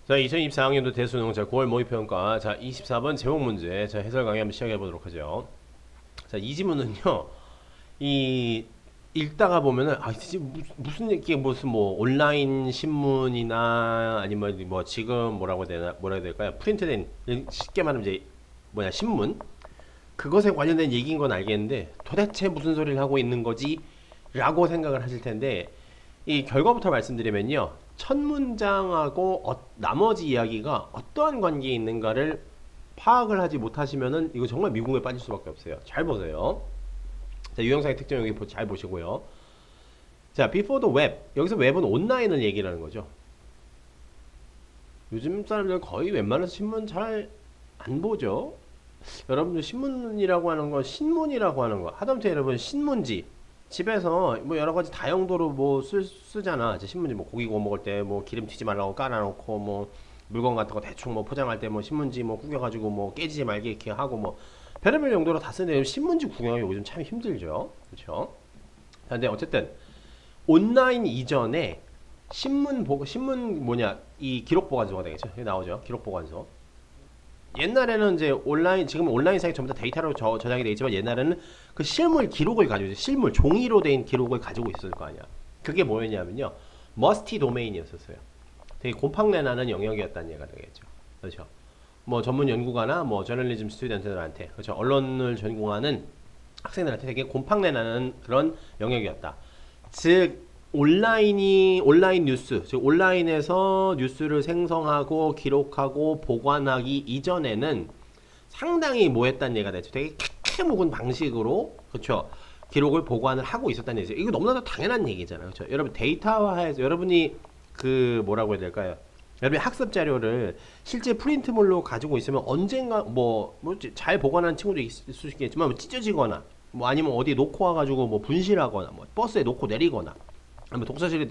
자, 2024학년도 대수능 자 9월 모의평가 자 24번 제목 문제 자 해설 강의 한번 시작해 보도록 하죠. 자, 이 지문은요. 이 읽다가 보면은 이게 무슨 이게 무슨 뭐 온라인 신문이나 아니면 뭐 지금 뭐라고 해야 되나 뭐라 해야 될까요? 프린트된 쉽게 말하면 이제 뭐냐 신문 그것에 관련된 얘기인 건 알겠는데 도대체 무슨 소리를 하고 있는 거지? 라고 생각을 하실 텐데 이 결과부터 말씀드리면요. 첫 문장하고 나머지 이야기가 어떠한 관계에 있는가를 파악을 하지 못하시면은 이거 정말 미궁에 빠질 수밖에 없어요. 잘 보세요. 자, 유형상의 특징 여기 잘 보시고요. 자, before the web. 여기서 웹은 온라인을 얘기를 하는 거죠. 요즘 사람들은 거의 웬만해서 신문 잘 안 보죠. 여러분들 신문이라고 하는 건 신문이라고 하는 거. 하다못해 여러분 신문지. 집에서 뭐 여러 가지 다용도로 뭐 쓰잖아. 이제 신문지 뭐 고기 구워 먹을 때 뭐 기름 튀지 말라고 깔아놓고 뭐 물건 같은 거 대충 뭐 포장할 때 뭐 신문지 뭐 구겨가지고 뭐 깨지지 말게 이렇게 하고 뭐 별의별 용도로 다 쓰는데 신문지 구경하기 요즘 참 힘들죠. 그렇죠? 근데 어쨌든 온라인 이전에 신문 뭐냐 이 기록 보관소가 되겠죠. 여기 나오죠. 기록 보관소. 옛날에는 이제 온라인 지금 온라인상에 전부 다 데이터로 저장이 돼 있지만 옛날에는 그 실물 기록을 가지고 실물 종이로 된 기록을 가지고 있었을 거 아니야. 그게 뭐였냐면요. 머스티 도메인이었었어요. 되게 곰팡내 나는 영역이었다는 얘기가 되겠죠. 그렇죠. 뭐 전문 연구가나 뭐 저널리즘 스튜던트들한테 그렇죠. 언론을 전공하는 학생들한테 되게 곰팡내 나는 그런 영역이었다. 즉 온라인 뉴스, 즉 온라인에서 뉴스를 생성하고 기록하고 보관하기 이전에는 상당히 뭐 했다는 얘기가 되죠. 되게 묵은 방식으로 그렇죠. 기록을 보관을 하고 있었다는 얘기죠. 이거 너무나도 당연한 얘기잖아요. 그렇죠. 여러분 데이터화해서 여러분이 그 뭐라고 해야 될까요? 여러분이 학습 자료를 실제 프린트물로 가지고 있으면 언젠가 뭐 잘 보관하는 친구도 있을 수 있겠지만 뭐 찢어지거나 뭐 아니면 어디 놓고 와가지고 뭐 분실하거나 뭐 버스에 놓고 내리거나 뭐 독서실에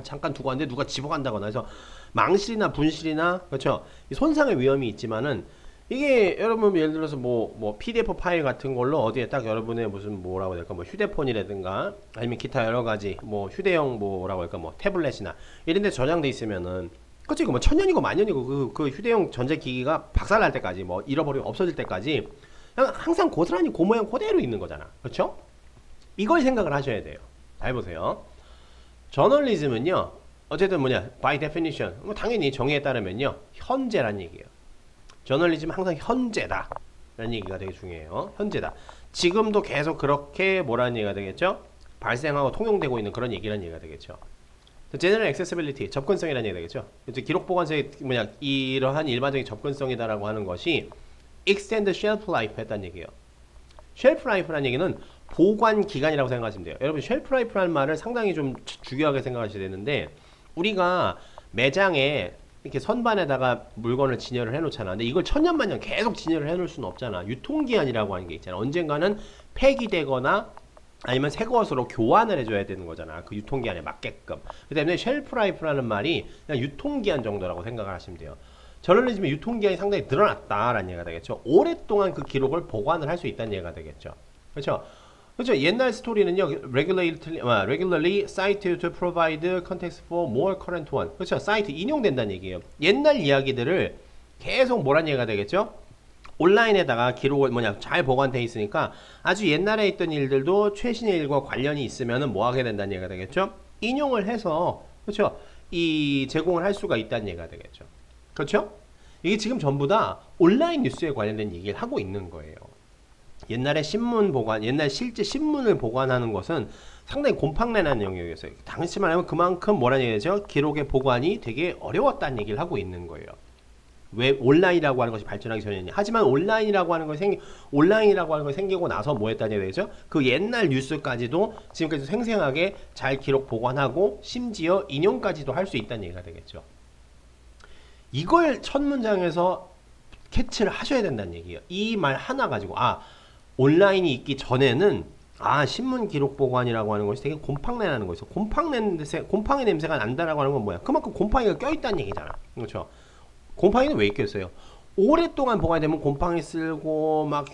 잠깐 두고 왔는데 누가 집어간다거나 해서 망실이나 분실이나 그렇죠 손상의 위험이 있지만은 이게 여러분 예를 들어서 뭐 PDF 파일 같은 걸로 어디에 딱 여러분의 무슨 뭐라고 해야 될까 뭐 휴대폰이라든가 아니면 기타 여러 가지 뭐 휴대용 뭐라고 할까 뭐 태블릿이나 이런 데 저장돼 있으면은 그치 뭐 천년이고 만년이고 그 휴대용 전자기기가 박살날 때까지 뭐 잃어버리고 없어질 때까지 항상 고스란히 그 모양 그대로 있는 거잖아. 그렇죠? 이걸 생각을 하셔야 돼요. 잘 보세요. 저널리즘은요. 어쨌든 뭐냐 by definition 뭐 당연히 정의에 따르면요 현재란 얘기예요. 저널리즘은 항상 현재다 라는 얘기가 되게 중요해요. 현재다. 지금도 계속 그렇게 뭐라는 얘기가 되겠죠? 발생하고 통용되고 있는 그런 얘기라는 얘기가 되겠죠. 제너럴 액세시빌리티 접근성이라는 얘기가 되겠죠. 기록 보관서의 뭐냐 이러한 일반적인 접근성이다라고 하는 것이 extend shelf life 했다는 얘기예요. shelf life라는 얘기는 보관 기간이라고 생각하시면 돼요. 여러분 shelf life라는 말을 상당히 좀 중요하게 생각하셔야 되는데 우리가 매장에 이렇게 선반에다가 물건을 진열을 해놓잖아. 근데 이걸 천년만년 계속 진열을 해놓을 수는 없잖아. 유통기한이라고 하는 게 있잖아. 언젠가는 폐기되거나 아니면 새 것으로 교환을 해줘야 되는 거잖아. 그 유통기한에 맞게끔. 그 때문에 쉘프 라이프라는 말이 그냥 유통기한 정도라고 생각을 하시면 돼요. 저널리즘의 유통기한이 상당히 늘어났다라는 얘기가 되겠죠. 오랫동안 그 기록을 보관을 할 수 있다는 얘기가 되겠죠. 그렇죠? 그렇죠. 옛날 스토리는요, regularly cited to provide context for more current one. 그렇죠. cite 인용된다는 얘기예요. 옛날 이야기들을 계속 뭐란 얘기가 되겠죠? 온라인에다가 기록을 잘 보관돼 있으니까 아주 옛날에 있던 일들도 최신의 일과 관련이 있으면은 뭐 하게 된다는 얘기가 되겠죠? 인용을 해서 그렇죠? 이 제공을 할 수가 있다는 얘기가 되겠죠. 그렇죠? 이게 지금 전부 다 온라인 뉴스에 관련된 얘기를 하고 있는 거예요. 옛날에 신문 보관, 옛날 실제 신문을 보관하는 것은 상당히 곰팡내나는 영역이었어요. 당시 말하면 그만큼 뭐라는 얘기죠? 기록의 보관이 되게 어려웠다는 얘기를 하고 있는 거예요. 왜 온라인이라고 하는 것이 발전하기 전에는 하지만 온라인이라고 하는 것이 생기고 나서 뭐 했다는 얘기죠? 그 옛날 뉴스까지도 지금까지 생생하게 잘 기록 보관하고 심지어 인용까지도 할 수 있다는 얘기가 되겠죠. 이걸 첫 문장에서 캐치를 하셔야 된다는 얘기예요. 이 말 하나 가지고 온라인이 있기 전에는 신문 기록 보관이라고 하는 것이 되게 곰팡내 나는 거죠. 곰팡이 냄새가 난다라고 하는 건 뭐야? 그만큼 곰팡이가 껴있다는 얘기잖아. 그렇죠? 곰팡이는 왜 있겠어요? 오랫동안 보관이 되면 곰팡이 쓸고 막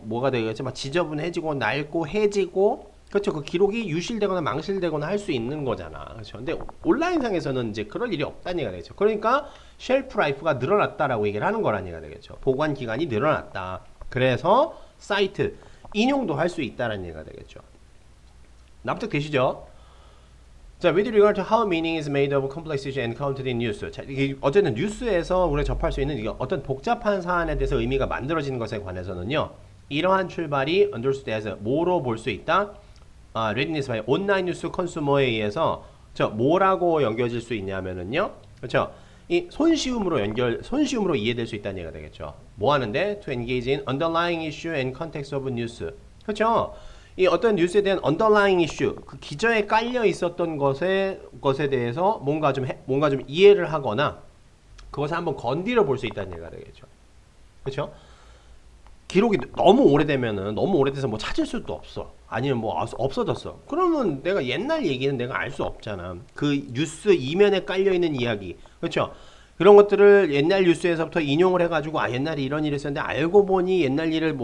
뭐가 되겠지? 막 지저분해지고 낡고 해지고 그렇죠. 그 기록이 유실되거나 망실되거나 할 수 있는 거잖아. 그렇죠. 근데 온라인상에서는 이제 그럴 일이 없다는 얘기가 되죠. 그러니까 쉘프 라이프가 늘어났다라고 얘기를 하는 거라는 얘기가 되겠죠. 보관 기간이 늘어났다. 그래서 사이트 인용도 할 수 있다라는 얘기가 되겠죠. 납득되시죠? 자, with regard to how meaning is made of complex issue encountered in news. 자, 이게 어쨌든 뉴스에서 우리가 접할 수 있는 이게 어떤 복잡한 사안에 대해서 의미가 만들어지는 것에 관해서는요. 이러한 출발이 understood as 뭐로 볼 수 있다? readiness by 온라인 뉴스 컨슈머에 의해서 뭐라고 연결질 수 있냐면은요. 그렇죠? 이 손쉬움으로 이해될 수 있다는 얘기가 되겠죠. 뭐 하는데? To engage in underlying issue and context of news. 그렇죠? 이 어떤 뉴스에 대한 underlying issue, 그 기저에 깔려 있었던 것에 대해서 뭔가 좀 이해를 하거나 그것을 한번 건드려 볼 수 있다는 얘기가 되겠죠. 그렇죠? 기록이 너무 오래돼서 뭐 찾을 수도 없어. 아니면 뭐 없어졌어. 그러면 내가 옛날 얘기는 내가 알 수 없잖아. 그 뉴스 이면에 깔려 있는 이야기, 그렇죠? 그런 것들을 옛날 뉴스에서부터 인용을 해가지고 옛날에 이런 일이 있었는데 알고 보니 옛날 일을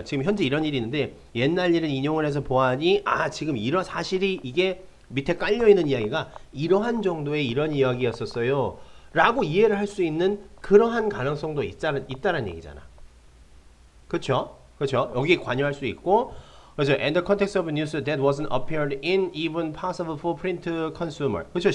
지금 현재 이런 일이 있는데 옛날 일을 인용을 해서 보아니 지금 이런 사실이 이게 밑에 깔려 있는 이야기가 이러한 정도의 이런 이야기였었어요. 라고 이해를 할 수 있는 그러한 가능성도 있다는 얘기잖아. 그렇죠? 그렇죠? 여기에 관여할 수 있고, 그렇죠? And the context of news that wasn't appeared in even possible for print consumer. 그렇죠?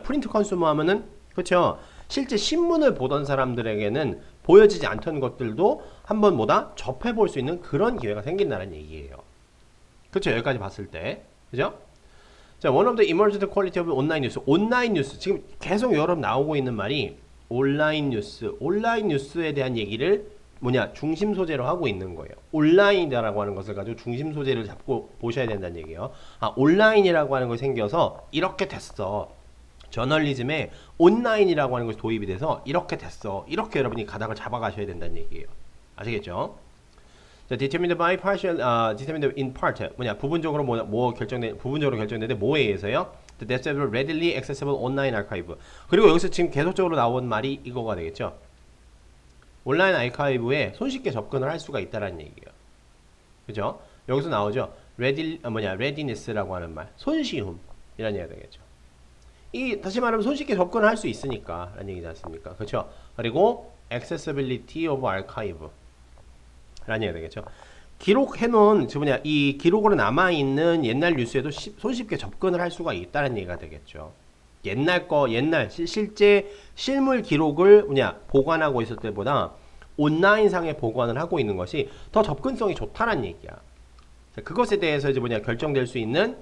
프린트 컨슈머 하면은 그렇죠? 실제 신문을 보던 사람들에게는 보여지지 않던 것들도 한번 접해볼 수 있는 그런 기회가 생긴다는 얘기예요. 그렇죠? 여기까지 봤을 때, 그죠? 자, one of the emergent quality of 온라인 뉴스. 지금 계속 여러 나오고 있는 말이 온라인 뉴스에 대한 얘기를 중심 소재로 하고 있는 거예요. 온라인이라고 하는 것을 가지고 중심 소재를 잡고 보셔야 된다는 얘기예요. 온라인이라고 하는 것이 생겨서 이렇게 됐어. 저널리즘에 온라인이라고 하는 것이 도입이 돼서 이렇게 됐어. 이렇게 여러분이 가닥을 잡아가셔야 된다는 얘기예요. 아시겠죠? 자, determined in part. 부분적으로 부분적으로 결정되는데 뭐에 의해서요? The depth of readily accessible online archive. 그리고 여기서 지금 계속적으로 나온 말이 이거가 되겠죠. 온라인 아카이브에 손쉽게 접근을 할 수가 있다는 얘기예요. 그죠? 여기서 나오죠. readiness라고 하는 말. 손쉬움이라는 얘기가 되겠죠. 다시 말하면 손쉽게 접근을 할 수 있으니까 라는 얘기지 않습니까? 그렇죠? 그리고 accessibility of archive 라는 얘기가 되겠죠. 기록해놓은 이 기록으로 남아있는 옛날 뉴스에도 손쉽게 접근을 할 수가 있다는 얘기가 되겠죠. 실제 실물 기록을 보관하고 있을 때보다 온라인상에 보관을 하고 있는 것이 더 접근성이 좋다는 얘기야. 그것에 대해서 결정될 수 있는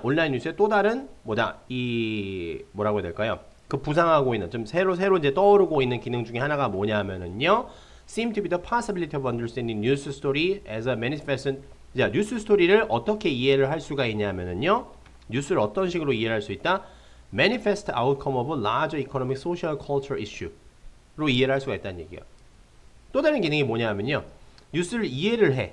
온라인 뉴스의 또 다른 뭐라고 해야 될까요? 그 부상하고 있는 새로 떠오르고 있는 기능 중에 하나가 뭐냐면은요. seem to be the possibility of understanding news story as a manifestation. 뉴스 스토리를 어떻게 이해를 할 수가 있냐면은요. 뉴스를 어떤 식으로 이해할 수 있다? manifest outcome of a larger economic, social, cultural issue로 이해를 할 수가 있다는 얘기예요. 또 다른 기능이 뭐냐면요. 뉴스를 이해를 해.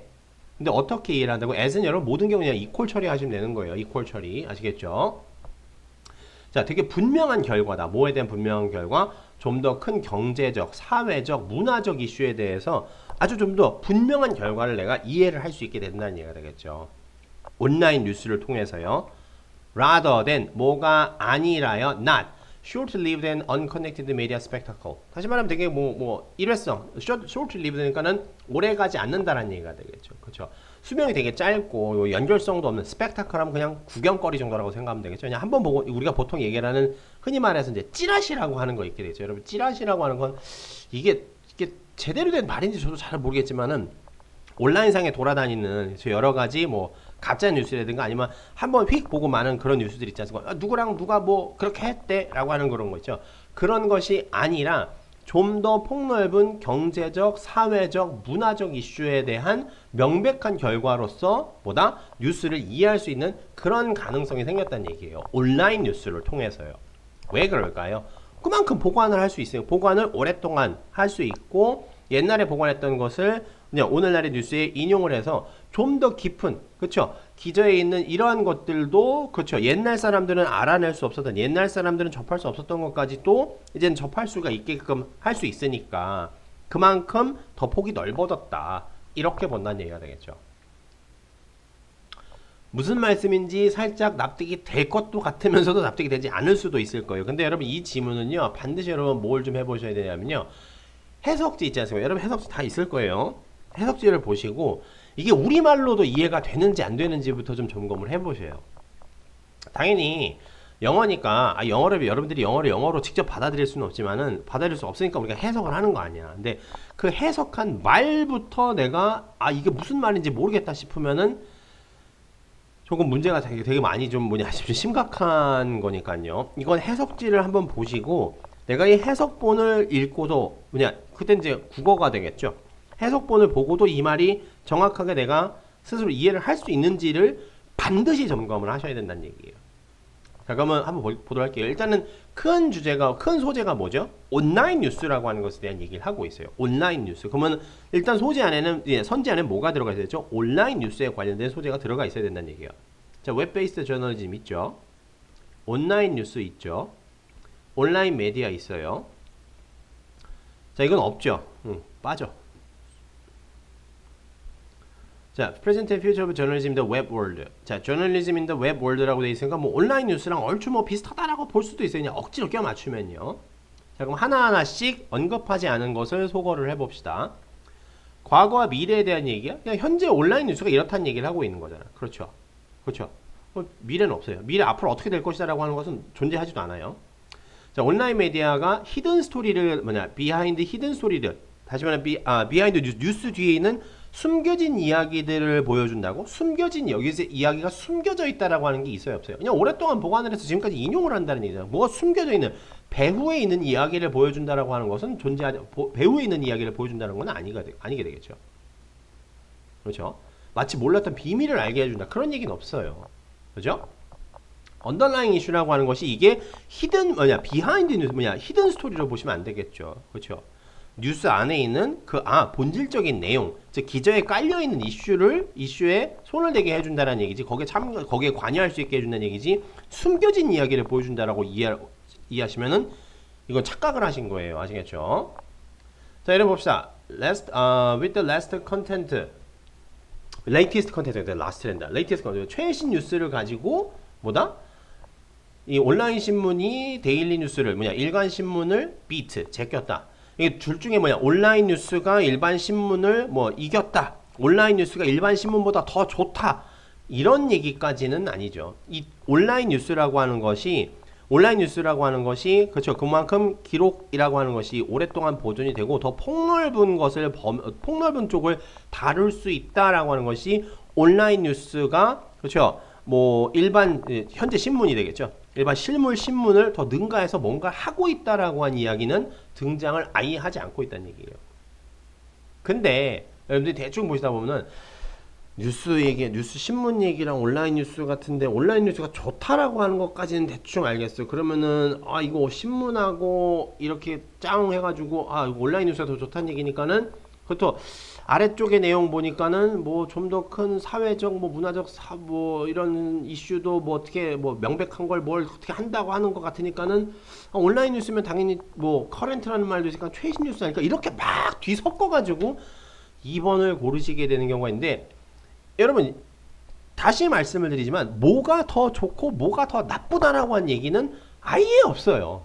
근데 어떻게 이해를 한다고? as는 여러분 모든 경우 그냥 이퀄 처리하시면 되는 거예요. 이퀄 처리. 아시겠죠? 자, 되게 분명한 결과다. 뭐에 대한 분명한 결과? 좀 더 큰 경제적, 사회적, 문화적 이슈에 대해서 아주 좀 더 분명한 결과를 내가 이해를 할 수 있게 된다는 얘기가 되겠죠. 온라인 뉴스를 통해서요. rather than 뭐가 아니라요. not short-lived and unconnected media spectacle. 다시 말하면 되게 일회성, short-lived니까는 오래가지 않는다라는 얘기가 되겠죠. 그렇죠? 수명이 되게 짧고 연결성도 없는 스펙타클하면 그냥 구경거리 정도라고 생각하면 되겠죠. 그냥 한번 보고 우리가 보통 얘기하는 흔히 말해서 이제 찌라시라고 하는 거 있게 되죠. 여러분 찌라시라고 하는 건 이게 제대로 된 말인지 저도 잘 모르겠지만은 온라인상에 돌아다니는 여러 가지 가짜 뉴스라든가 아니면 한번 휙 보고 많은 그런 뉴스들 있지 않습니까? 누구랑 누가 그렇게 했대 라고 하는 그런 거 있죠. 그런 것이 아니라 좀 더 폭넓은 경제적, 사회적, 문화적 이슈에 대한 명백한 결과로서 뉴스를 이해할 수 있는 그런 가능성이 생겼다는 얘기예요. 온라인 뉴스를 통해서요. 왜 그럴까요? 그만큼 보관을 할 수 있어요. 보관을 오랫동안 할 수 있고 옛날에 보관했던 것을 오늘날의 뉴스에 인용을 해서 좀 더 깊은, 그렇죠? 기저에 있는 이러한 것들도, 그렇죠? 옛날 사람들은 알아낼 수 없었던, 옛날 사람들은 접할 수 없었던 것까지 또 이제는 접할 수가 있게끔 할 수 있으니까 그만큼 더 폭이 넓어졌다. 이렇게 본다는 얘기가 되겠죠. 무슨 말씀인지 살짝 납득이 될 것도 같으면서도 납득이 되지 않을 수도 있을 거예요. 근데 여러분 이 지문은요 반드시 여러분 뭘 좀 해보셔야 되냐면요 해석지 있지 않습니까? 여러분 해석지 다 있을 거예요. 해석지를 보시고 이게 우리말로도 이해가 되는지 안 되는지부터 좀 점검을 해보세요. 당연히 영어니까 영어를 여러분들이 영어를 영어로 직접 받아들일 수는 없지만은 받아들일 수 없으니까 우리가 해석을 하는 거 아니야. 근데 그 해석한 말부터 내가 이게 무슨 말인지 모르겠다 싶으면은 조금 문제가 되게 많이 좀 심각한 거니까요. 이건 해석지를 한번 보시고 내가 이 해석본을 읽고도 그때 이제 국어가 되겠죠. 해석본을 보고도 이 말이 정확하게 내가 스스로 이해를 할 수 있는지를 반드시 점검을 하셔야 된다는 얘기예요. 자, 그러면 한번 보도록 할게요. 일단은 큰 소재가 뭐죠? 온라인 뉴스라고 하는 것에 대한 얘기를 하고 있어요. 온라인 뉴스. 그러면 일단 소재 안에는, 선지 안에 뭐가 들어가 있어야 되죠? 온라인 뉴스에 관련된 소재가 들어가 있어야 된다는 얘기예요. 자, 웹베이스드 저널리즘 있죠? 온라인 뉴스 있죠? 온라인 메디아 있어요. 자, 이건 없죠? 빠져. 자, Present and Future of Journalism in the Web World. 자, Journalism in the Web World라고 되어 있으니까 뭐 온라인 뉴스랑 얼추 뭐 비슷하다라고 볼 수도 있어요. 그냥 억지로 껴맞추면요. 자, 그럼 하나하나씩 언급하지 않은 것을 소거를 해봅시다. 과거와 미래에 대한 얘기야? 그냥 현재 온라인 뉴스가 이렇다는 얘기를 하고 있는 거잖아. 그렇죠. 그렇죠. 미래는 없어요. 미래 앞으로 어떻게 될 것이다라고 하는 것은 존재하지도 않아요. 자, 온라인 메디아가 히든 스토리를 비하인드 히든 스토리를 다시 말하면 비하인드 뉴스 뒤에 있는 숨겨진 이야기들을 보여준다고? 여기서 이야기가 숨겨져 있다라고 하는 게 있어요, 없어요? 그냥 오랫동안 보관을 해서 지금까지 인용을 한다는 얘기잖아요. 뭐가 숨겨져 있는 배후에 있는 이야기를 보여준다라고 하는 것은 배후에 있는 이야기를 보여준다는 건 아니게 되겠죠. 그렇죠? 마치 몰랐던 비밀을 알게 해준다. 그런 얘기는 없어요. 그죠? 언더라잉 이슈라고 하는 것이 이게 비하인드 뉴스 히든 스토리로 보시면 안 되겠죠. 그렇죠? 뉴스 안에 있는 본질적인 내용, 즉 기저에 깔려 있는 이슈에 손을 대게 해준다는 얘기지. 거기에 관여할 수 있게 해준다는 얘기지. 숨겨진 이야기를 보여준다라고 이해하시면은 이건 착각을 하신 거예요. 아시겠죠? 자, 이런 봅시다. With the latest content, latest content, 최신 뉴스를 가지고 이 온라인 신문이 데일리 뉴스를 일간 신문을 제꼈다. 이게 둘 중에 온라인 뉴스가 일반 신문을 이겼다. 온라인 뉴스가 일반 신문보다 더 좋다. 이런 얘기까지는 아니죠. 이 온라인 뉴스라고 하는 것이 그렇죠. 그만큼 기록이라고 하는 것이 오랫동안 보존이 되고 더 폭넓은 쪽을 다룰 수 있다라고 하는 것이 온라인 뉴스가 그렇죠. 일반 현재 신문이 되겠죠. 일반 실물 신문을 더 능가해서 뭔가 하고 있다라고 한 이야기는 등장을 아예 하지 않고 있다는 얘기예요. 근데 여러분들이 대충 보시다 보면은 뉴스 신문 얘기랑 온라인 뉴스 같은데 온라인 뉴스가 좋다라고 하는 것까지는 대충 알겠어요. 그러면은 이거 신문하고 이렇게 짱 해가지고 이거 온라인 뉴스가 더 좋다는 얘기니까는 그것도 아래쪽의 내용 보니까는 좀 더 큰 사회적 문화적 이런 이슈도 어떻게 명백한 걸 어떻게 한다고 하는 것 같으니까는 온라인 뉴스면 당연히 커런트라는 말도 있으니까 최신 뉴스 아닐까 이렇게 막 뒤섞어 가지고 2번을 고르시게 되는 경우가 있는데 여러분 다시 말씀을 드리지만 뭐가 더 좋고 뭐가 더 나쁘다라고 한 얘기는 아예 없어요.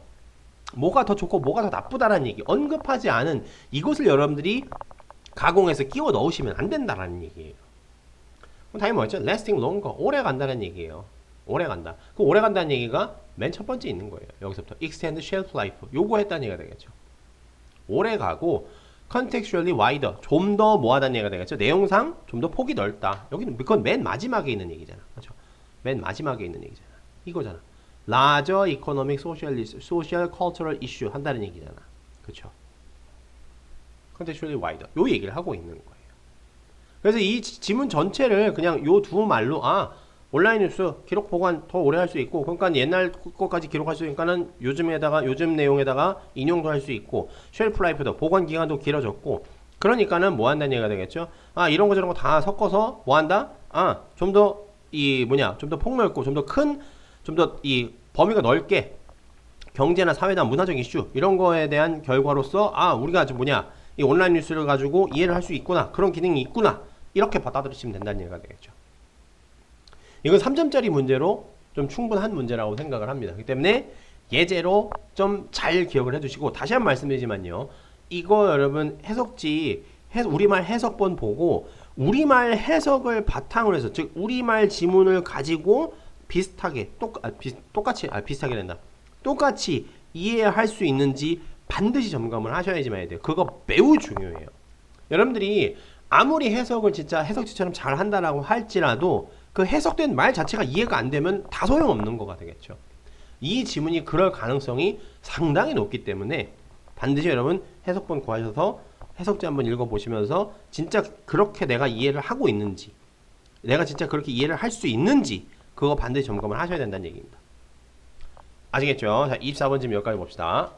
뭐가 더 좋고 뭐가 더 나쁘다라는 얘기 언급하지 않은 이것을 여러분들이 가공해서 끼워 넣으시면 안 된다라는 얘기예요. 그럼 당연히 뭐였죠? lasting longer, 오래 간다는 얘기예요. 오래 간다. 그 오래 간다는 얘기가 맨 첫 번째 있는 거예요. 여기서부터 extend shelf life 요거 했다는 얘기가 되겠죠. 오래 가고 contextually wider, 좀 더 뭐하다는 얘기가 되겠죠. 내용상 좀 더 폭이 넓다. 여기는 그건 맨 마지막에 있는 얘기잖아. 그렇죠? 맨 마지막에 있는 얘기잖아. 이거잖아. larger economic, social, cultural issue 한다는 얘기잖아. 그렇죠? contextually wider. 요 얘기를 하고 있는 거예요. 그래서 이 지문 전체를 그냥 요 두 말로 온라인 뉴스 기록 보관 더 오래 할 수 있고 그러니까 옛날 것까지 기록할 수 있으니까는 요즘 내용에다가 인용도 할 수 있고 쉘프 라이프도 보관 기간도 길어졌고 그러니까는 뭐 한다는 얘기가 되겠죠. 이런 거 저런 거 다 섞어서 뭐 한다? 좀 더 좀 더 폭넓고 좀 더 큰 좀 더 이 범위가 넓게 경제나 사회나 문화적 이슈 이런 거에 대한 결과로서 우리가 이 온라인 뉴스를 가지고 이해를 할 수 있구나. 그런 기능이 있구나. 이렇게 받아들이시면 된다는 얘기가 되겠죠. 이건 3점짜리 문제로 좀 충분한 문제라고 생각을 합니다. 그렇기 때문에 예제로 좀 잘 기억을 해두시고, 다시 한번 말씀드리지만요, 이거 여러분 해석지 우리말 해석본 보고 우리말 해석을 바탕으로 해서, 즉 우리말 지문을 가지고 비슷하게 비슷하게 된다. 똑같이 이해할 수 있는지 반드시 점검을 하셔야지만 돼요. 그거 매우 중요해요. 여러분들이 아무리 해석을 진짜 해석지처럼 잘 한다라고 할지라도 그 해석된 말 자체가 이해가 안 되면 다 소용없는 거가 되겠죠. 이 지문이 그럴 가능성이 상당히 높기 때문에 반드시 여러분 해석본 구하셔서 해석지 한번 읽어보시면서 진짜 그렇게 내가 이해를 하고 있는지, 내가 진짜 그렇게 이해를 할 수 있는지 그거 반드시 점검을 하셔야 된다는 얘기입니다. 아시겠죠? 자, 24번 지문 여기까지 봅시다.